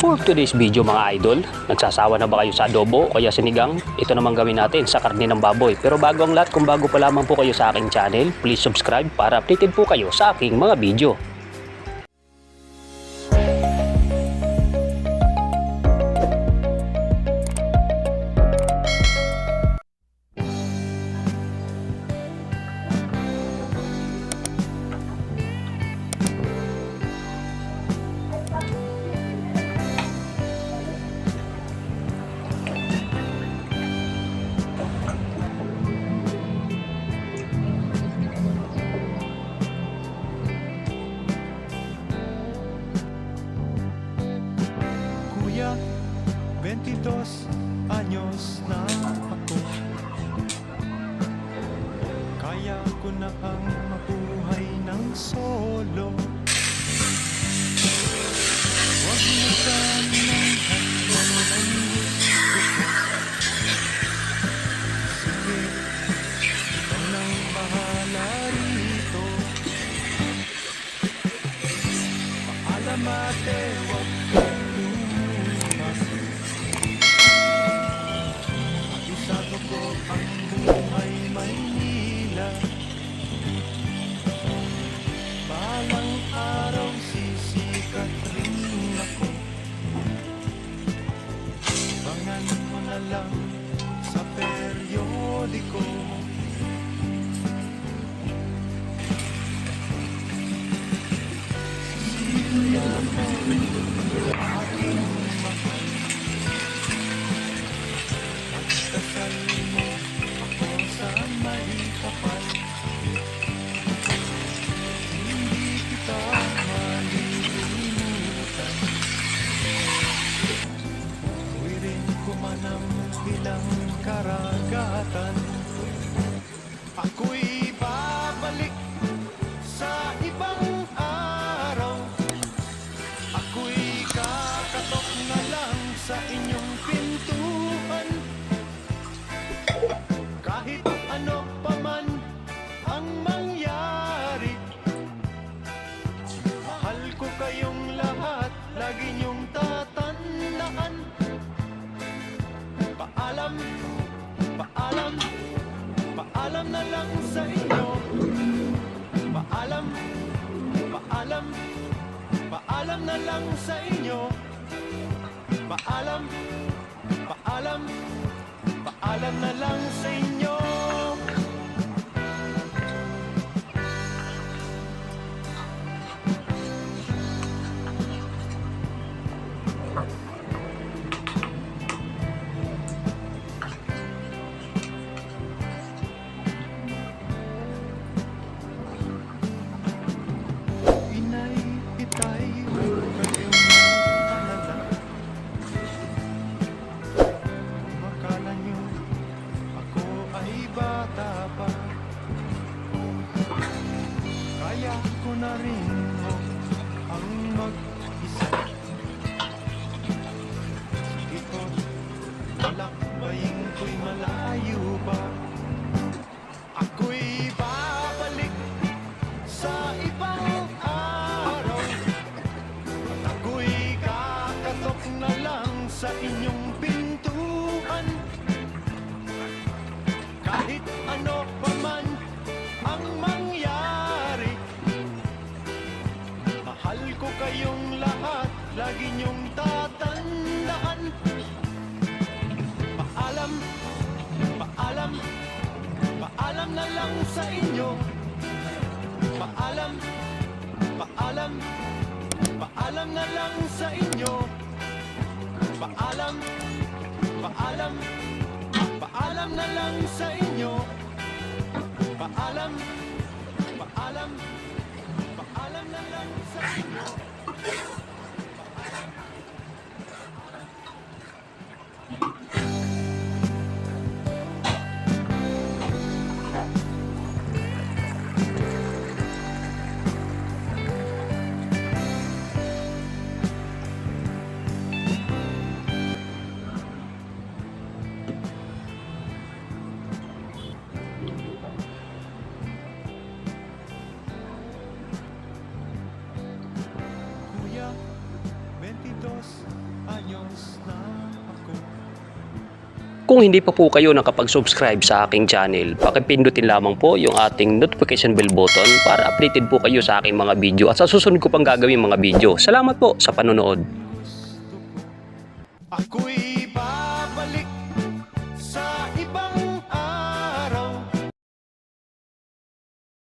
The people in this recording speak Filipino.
For today's video mga idol, nagsasawa na ba kayo sa adobo o kaya sinigang? Ito naman gawin natin sa karne ng baboy. Pero bago ang lahat, kung bago pa lamang po kayo sa aking channel, please subscribe para updated po kayo sa aking mga video. Kuya, 22 anyos na ako. Kaya ko na ang mabuhay ng solo. Huwag mo sanang hanggang ang gusto ko. Sige, ikaw nang bahala rito. Paalam ate, huwag kang lumas. Isado ko ang buhay Maynila. Balang araw sisikat rin ako. Abangan mo na lang sa periodiko. Sisiya mo, aking mahal. Pagkasal mo ako sa may kapal. Hindi kita malilimutan. Tuwirin ko man ang ilang karagatan. Ako'y babalik sa ibang araw. Ako'y kakatok na lang sa inyong pintuan. Kahit ano pa man ang mangyari, mahal ko kayong lahat, lagi niyong tatandaan. Paalam, paalam, paalam na lang sa inyo. Paalam, paalam, paalam na lang sa inyo. Paalam, paalam, paalam na lang sa inyo. Inay, itay, huwag kayong mag-alala. Kung akala nyo ako ay bata pa, kaya ko na rin ang mag-isa. Ikot, lakbayin ko'y malayo pa. Ako'y babalik sa ibang araw. At ako'y kakatok na lang sa inyong pintuan. Kahit ano pa man ang mangyari, mahal ko kayong lahat, lagi niyong tatandaan. Paalam, paalam, paalam na lang sa inyo. Paalam, paalam, paalam na lang sa inyo. Paalam, paalam, paalam na lang sa inyo. Paalam, paalam, paalam na lang sa inyo. Kuya, 22 Ayos na ako. Kung hindi pa po kayo nakapag-subscribe sa aking channel, pakipindutin lamang po yung ating notification bell button para updated po kayo sa aking mga video at sa susunod ko pang gagawin mga video. Salamat po sa panonood. Ako'y